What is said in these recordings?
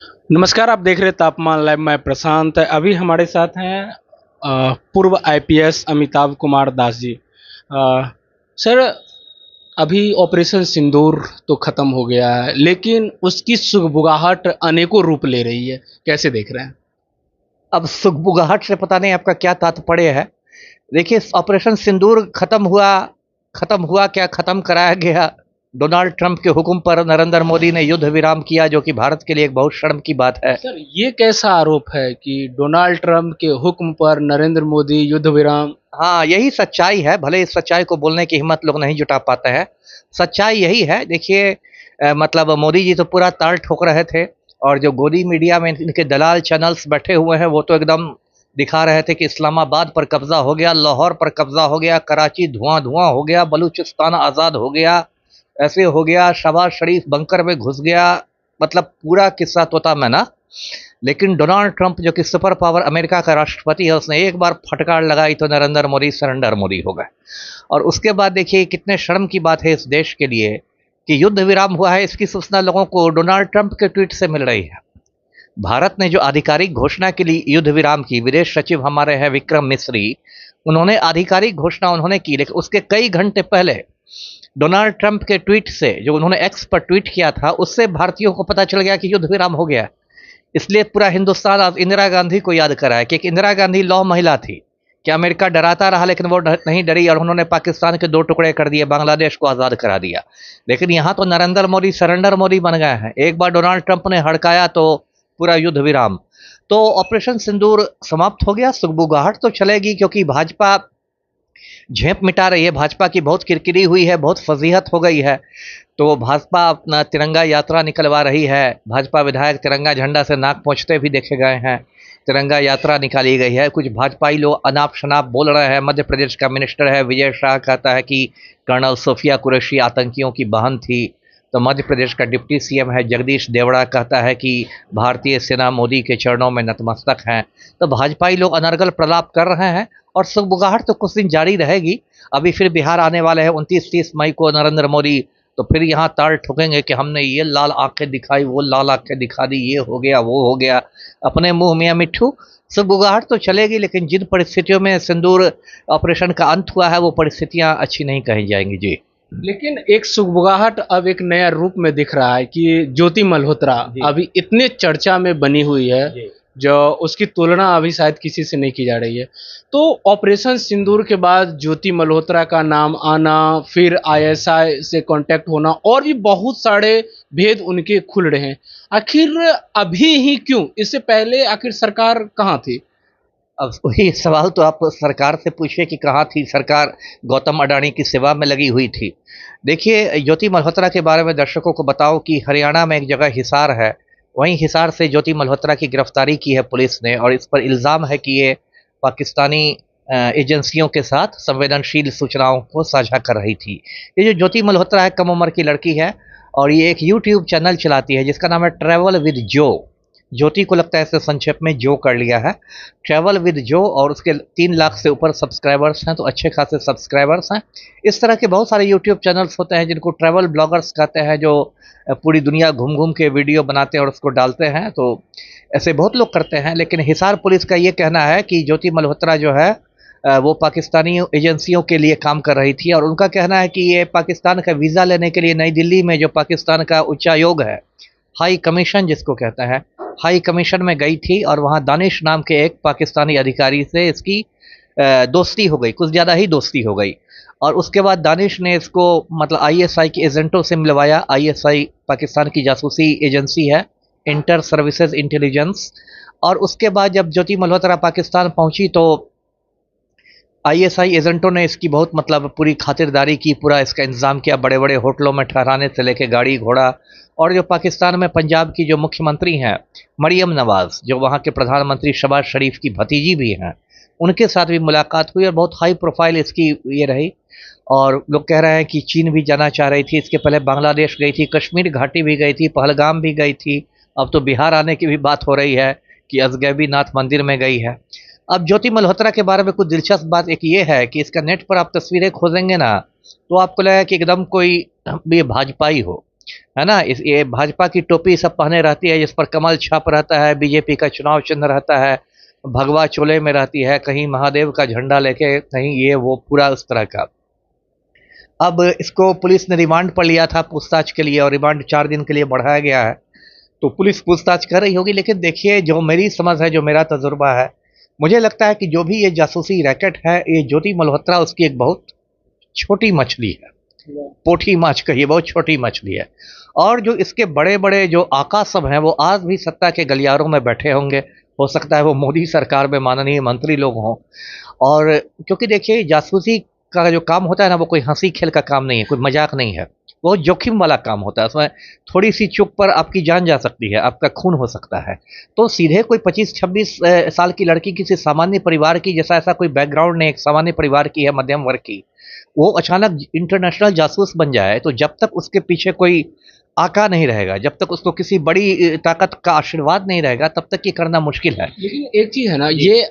नमस्कार, आप देख रहे हैं तापमान लाइव। मैं प्रशांत। अभी हमारे साथ हैं पूर्व आईपीएस अमिताभ कुमार दास जी। सर, अभी ऑपरेशन सिंदूर तो खत्म हो गया है, लेकिन उसकी सुगबुगाहट अनेकों रूप ले रही है। कैसे देख रहे हैं? अब सुगबुगाहट से पता नहीं आपका क्या तात्पर्य है। देखिए, ऑपरेशन सिंदूर खत्म हुआ क्या, खत्म कराया गया। डोनाल्ड ट्रंप के हुक्म पर नरेंद्र मोदी ने युद्ध विराम किया, जो कि भारत के लिए एक बहुत शर्म की बात है। सर, ये कैसा आरोप है कि डोनाल्ड ट्रंप के हुक्म पर नरेंद्र मोदी युद्ध विराम? हाँ, यही सच्चाई है। भले इस सच्चाई को बोलने की हिम्मत लोग नहीं जुटा पाते हैं। सच्चाई यही है। देखिए, मतलब मोदी जी तो पूरा ताल ठोक रहे थे, और जो गोदी मीडिया में इनके दलाल चैनल्स बैठे हुए हैं वो तो एकदम दिखा रहे थे कि इस्लामाबाद पर कब्जा हो गया, लाहौर पर कब्जा हो गया, कराची धुआं धुआं हो गया, बलूचिस्तान आज़ाद हो गया, ऐसे हो गया, शहबाज शरीफ बंकर में घुस गया। मतलब पूरा किस्सा तोता मैना। लेकिन डोनाल्ड ट्रंप, जो कि सुपर पावर अमेरिका का राष्ट्रपति है, उसने एक बार फटकार लगाई तो नरेंद्र मोदी सरेंडर मोदी हो गए। और उसके बाद देखिए कितने शर्म की बात है इस देश के लिए कि युद्ध विराम हुआ है, इसकी सूचना लोगों को डोनाल्ड ट्रंप के ट्वीट से मिल रही है। भारत ने जो आधिकारिक घोषणा के लिए युद्ध विराम की, विदेश सचिव हमारे हैं विक्रम मिस्री, उन्होंने आधिकारिक घोषणा उन्होंने की, लेकिन उसके कई घंटे पहले डोनाल्ड ट्रंप के ट्वीट से, जो उन्होंने एक्स पर ट्वीट किया था, उससे भारतीयों को पता चल गया कि युद्ध विराम हो गया। इसलिए पूरा हिंदुस्तान आज इंदिरा गांधी को याद कर रहा है कि एक इंदिरा गांधी लौ महिला थी कि अमेरिका डराता रहा, लेकिन वो नहीं डरी, और उन्होंने पाकिस्तान के दो टुकड़े कर दिए, बांग्लादेश को आज़ाद करा दिया। लेकिन यहाँ तो नरेंद्र मोदी सरेंडर मोदी बन गए हैं। एक बार डोनाल्ड ट्रंप ने हड़काया तो पूरा युद्ध विराम। तो ऑपरेशन सिंदूर समाप्त हो गया। सुगबुगाहट तो चलेगी, क्योंकि भाजपा झेप मिटा रही है। भाजपा की बहुत किरकिरी हुई है, बहुत फजीहत हो गई है। तो भाजपा अपना तिरंगा यात्रा निकलवा रही है। भाजपा विधायक तिरंगा झंडा से नाक पोंछते भी देखे गए हैं। तिरंगा यात्रा निकाली गई है। कुछ भाजपाई लोग अनाप शनाप बोल रहे हैं। मध्य प्रदेश का मिनिस्टर है विजय शाह, कहता है कि कर्नल सोफिया कुरैशी आतंकियों की बहन थी। तो मध्य प्रदेश का डिप्टी सीएम है जगदीश देवड़ा, कहता है कि भारतीय सेना मोदी के चरणों में नतमस्तक हैं। तो भाजपाई लोग अनर्गल प्रलाप कर रहे हैं, और सुगबुगाहट तो कुछ दिन जारी रहेगी। अभी फिर बिहार आने वाले हैं 29-30 मई को नरेंद्र मोदी, तो फिर यहाँ ताल ठोकेंगे कि हमने ये लाल आंखें दिखाई, वो लाल आंखें दिखा दी, ये हो गया, वो हो गया। अपने मुंह मियाँ मिट्ठू। सुगबुगाहट तो चलेगी, लेकिन जिन परिस्थितियों में सिंदूर ऑपरेशन का अंत हुआ है वो परिस्थितियां अच्छी नहीं कही जाएंगी जी। लेकिन एक सुगबुगाहट अब एक नया रूप में दिख रहा है कि ज्योति मल्होत्रा जी। अभी इतने चर्चा में बनी हुई है, जी। जो उसकी तुलना अभी शायद किसी से नहीं की जा रही है। तो ऑपरेशन सिंदूर के बाद ज्योति मल्होत्रा का नाम आना, फिर आईएसआई से कांटेक्ट होना, और भी बहुत सारे भेद उनके खुल रहे हैं। आखिर अभी ही क्यों? इससे पहले आखिर सरकार कहाँ थी? अब वही सवाल तो आप सरकार से पूछिए कि कहाँ थी सरकार। गौतम अडानी की सेवा में लगी हुई थी। देखिए, ज्योति मल्होत्रा के बारे में दर्शकों को बताओ कि हरियाणा में एक जगह हिसार है, वहीं हिसार से ज्योति मल्होत्रा की गिरफ्तारी की है पुलिस ने, और इस पर इल्ज़ाम है कि ये पाकिस्तानी एजेंसियों के साथ संवेदनशील सूचनाओं को साझा कर रही थी। ये जो ज्योति मल्होत्रा है, कम उम्र की लड़की है, और ये एक यूट्यूब चैनल चलाती है जिसका नाम है ट्रैवल विद जो। ज्योति को लगता है इसे संक्षेप में जो कर लिया है, ट्रैवल विद जो, और उसके 3 लाख से ऊपर सब्सक्राइबर्स हैं, तो अच्छे खासे सब्सक्राइबर्स हैं। इस तरह के बहुत सारे यूट्यूब चैनल्स होते हैं जिनको ट्रैवल ब्लॉगर्स कहते हैं, जो पूरी दुनिया घूम घूम के वीडियो बनाते हैं और उसको डालते हैं। तो ऐसे बहुत लोग करते हैं। लेकिन हिसार पुलिस का ये कहना है कि ज्योति मल्होत्रा जो है वो पाकिस्तानी एजेंसियों के लिए काम कर रही थी, और उनका कहना है कि ये पाकिस्तान का वीज़ा लेने के लिए नई दिल्ली में जो पाकिस्तान का उच्चायोग है, हाई कमीशन जिसको कहता है, हाई कमीशन में गई थी, और वहाँ दानिश नाम के एक पाकिस्तानी अधिकारी से इसकी दोस्ती हो गई, कुछ ज़्यादा ही दोस्ती हो गई। और उसके बाद दानिश ने इसको मतलब आईएसआई के एजेंटों से मिलवाया। आईएसआई पाकिस्तान की जासूसी एजेंसी है, इंटर सर्विसेज इंटेलिजेंस। और उसके बाद जब ज्योति मल्होत्रा पाकिस्तान पहुंची तो आईएसआई एजेंटों ने इसकी बहुत मतलब पूरी खातिरदारी की, पूरा इसका इंतज़ाम किया, बड़े बड़े होटलों में ठहराने से लेके गाड़ी घोड़ा। और जो पाकिस्तान में पंजाब की जो मुख्यमंत्री हैं मरियम नवाज़, जो वहाँ के प्रधानमंत्री शहबाज शरीफ की भतीजी भी हैं, उनके साथ भी मुलाकात हुई, और बहुत हाई प्रोफाइल इसकी ये रही। और लोग कह रहे हैं कि चीन भी जाना चाह रही थी, इसके पहले बांग्लादेश गई थी, कश्मीर घाटी भी गई थी, पहलगाम भी गई थी। अब तो बिहार आने की भी बात हो रही है कि अजगैबी नाथ मंदिर में गई है। अब ज्योति मल्होत्रा के बारे में कुछ दिलचस्प बात एक ये है कि इसका नेट पर आप तस्वीरें खोजेंगे ना, तो आपको लगेगा कि एकदम कोई ये भाजपाई हो। है ना। इस ये भाजपा की टोपी सब पहने रहती है जिस पर कमल छाप रहता है, बीजेपी का चुनाव चिन्ह रहता है, भगवा चोले में रहती है, कहीं महादेव का झंडा लेके, कहीं ये वो पूरा उस तरह का। अब इसको पुलिस ने रिमांड पर लिया था पूछताछ के लिए, और रिमांड 4 दिन के लिए बढ़ाया गया है। तो पुलिस पूछताछ कर रही होगी, लेकिन देखिए जो मेरी समझ है, जो मेरा तजुर्बा है, मुझे लगता है कि जो भी ये जासूसी रैकेट है, ये ज्योति मल्होत्रा उसकी एक बहुत छोटी मछली है, पोठी माछ कहिए, बहुत छोटी मछली है। और जो इसके बड़े बड़े जो आका सब हैं, वो आज भी सत्ता के गलियारों में बैठे होंगे। हो सकता है वो मोदी सरकार में माननीय मंत्री लोग हों। और क्योंकि देखिए जासूसी का जो काम होता है ना, वो कोई हंसी खेल का काम नहीं है, कोई मजाक नहीं है, बहुत जोखिम वाला काम होता है। उसमें थोड़ी सी चूक पर आपकी जान जा सकती है, आपका खून हो सकता है। तो सीधे कोई 25-26 साल की लड़की किसी सामान्य परिवार की, जैसा ऐसा कोई बैकग्राउंड नहीं, एक सामान्य परिवार की है, मध्यम वर्ग की, वो अचानक इंटरनेशनल जासूस बन जाए, तो जब तक उसके पीछे कोई आका नहीं रहेगा, जब तक उसको किसी बड़ी ताकत का आशीर्वाद नहीं रहेगा, तब तक ये करना मुश्किल है। लेकिन एक चीज़ है ना, ये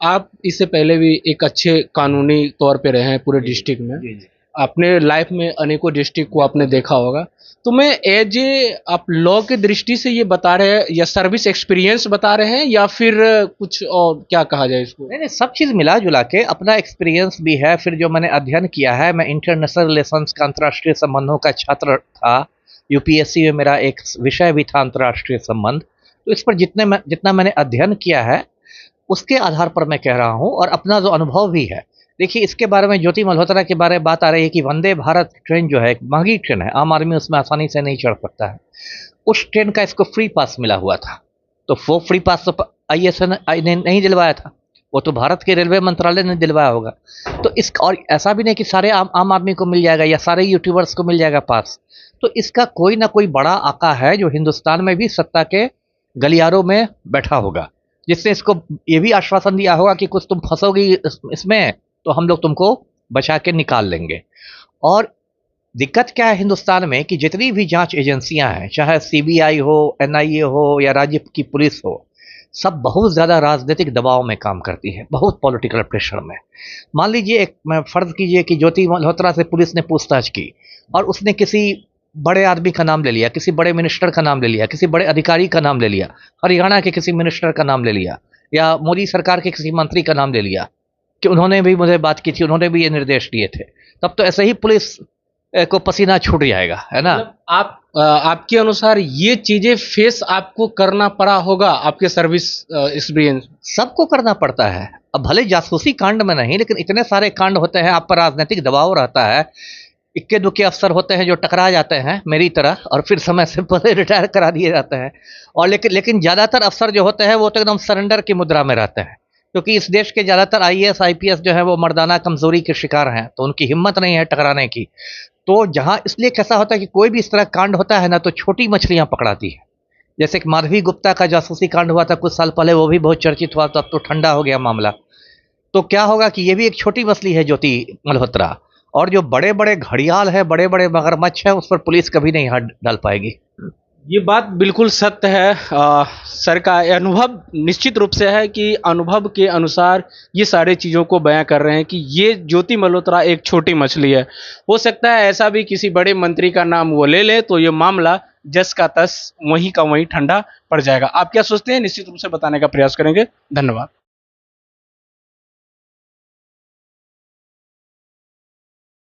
आप इससे पहले भी एक अच्छे कानूनी तौर पे रहे हैं पूरे डिस्ट्रिक्ट में। अपने लाइफ में अनेकों डिस्ट्रिक्ट को आपने देखा होगा। तो मैं एज ए आप लॉ की दृष्टि से ये बता रहे हैं, या सर्विस एक्सपीरियंस बता रहे हैं, या फिर कुछ और क्या कहा जाए इसको? नहीं नहीं, सब चीज़ मिला जुला के अपना एक्सपीरियंस भी है, फिर जो मैंने अध्ययन किया है, मैं इंटरनेशनल रिलेशंस का, अंतर्राष्ट्रीय संबंधों का छात्र था, यूपीएससी में मेरा एक विषय भी था अंतर्राष्ट्रीय संबंध। तो इस पर जितना मैंने अध्ययन किया है, उसके आधार पर मैं कह रहा हूँ, और अपना जो अनुभव भी है। देखिए इसके बारे में, ज्योति मल्होत्रा के बारे में बात आ रही है कि वंदे भारत ट्रेन जो है एक महंगी ट्रेन है, आम आदमी उसमें आसानी से नहीं चढ़ सकता है। उस ट्रेन का इसको फ्री पास मिला हुआ था, तो वो फ्री पास तो आईएएस ने नहीं दिलवाया था, वो तो भारत के रेलवे मंत्रालय ने दिलवाया होगा। तो इस, और ऐसा भी नहीं कि सारे आम आदमी को मिल जाएगा या सारे यूट्यूबर्स को मिल जाएगा पास। तो इसका कोई ना कोई बड़ा आका है जो हिंदुस्तान में भी सत्ता के गलियारों में बैठा होगा, जिसने इसको ये भी आश्वासन दिया होगा कि कुछ तुम फंसोगी इसमें तो हम लोग तुमको बचा के निकाल लेंगे। और दिक्कत क्या है हिंदुस्तान में कि जितनी भी जांच एजेंसियां हैं, चाहे सीबीआई हो, एनआईए हो, या राज्य की पुलिस हो, सब बहुत ज़्यादा राजनीतिक दबाव में काम करती है, बहुत पॉलिटिकल प्रेशर में। मान लीजिए, एक मैं फ़र्ज़ कीजिए कि ज्योति मल्होत्रा से पुलिस ने पूछताछ की और उसने किसी बड़े आदमी का नाम ले लिया, किसी बड़े मिनिस्टर का नाम ले लिया, किसी बड़े अधिकारी का नाम ले लिया, हरियाणा के किसी मिनिस्टर का नाम ले लिया, या मोदी सरकार के किसी मंत्री का नाम ले लिया कि उन्होंने भी मुझे बात की थी, उन्होंने भी ये निर्देश दिए थे, तब तो ऐसे ही पुलिस को पसीना छूट जाएगा, है ना। मतलब आपके अनुसार ये चीजें फेस आपको करना पड़ा होगा आपके सर्विस एक्सपीरियंस? सबको करना पड़ता है। अब भले जासूसी कांड में नहीं, लेकिन इतने सारे कांड होते हैं, आप पर राजनीतिक दबाव रहता है, इक्के दुक्के अफसर होते हैं जो टकरा जाते हैं मेरी तरह, और फिर समय से पहले रिटायर करा दिए जाते हैं। और लेकिन ज़्यादातर अफसर जो होते हैं वो तो एकदम सरेंडर की मुद्रा में रहते हैं, क्योंकि इस देश के ज़्यादातर आईएएस आईपीएस जो है वो मर्दाना कमजोरी के शिकार हैं, तो उनकी हिम्मत नहीं है टकराने की। तो जहाँ इसलिए कैसा होता है कि कोई भी इस तरह कांड होता है ना, तो छोटी मछलियाँ पकड़ाती है। जैसे कि माधवी गुप्ता का जासूसी कांड हुआ था कुछ साल पहले, वो भी बहुत चर्चित हुआ था, अब तो ठंडा हो गया मामला। तो क्या होगा कि ये भी एक छोटी मछली है ज्योति मल्होत्रा, और जो बड़े बड़े घड़ियाल है, बड़े बड़े मगरमच्छ है, उस पर पुलिस कभी नहीं हाथ डाल पाएगी। ये बात बिल्कुल सत्य है। सर का अनुभव निश्चित रूप से है कि अनुभव के अनुसार ये सारे चीज़ों को बयां कर रहे हैं कि ये ज्योति मल्होत्रा एक छोटी मछली है। हो सकता है ऐसा भी किसी बड़े मंत्री का नाम वो ले ले तो ये मामला जस का तस वहीं का वहीं ठंडा पड़ जाएगा। आप क्या सोचते हैं, निश्चित रूप से बताने का प्रयास करेंगे। धन्यवाद।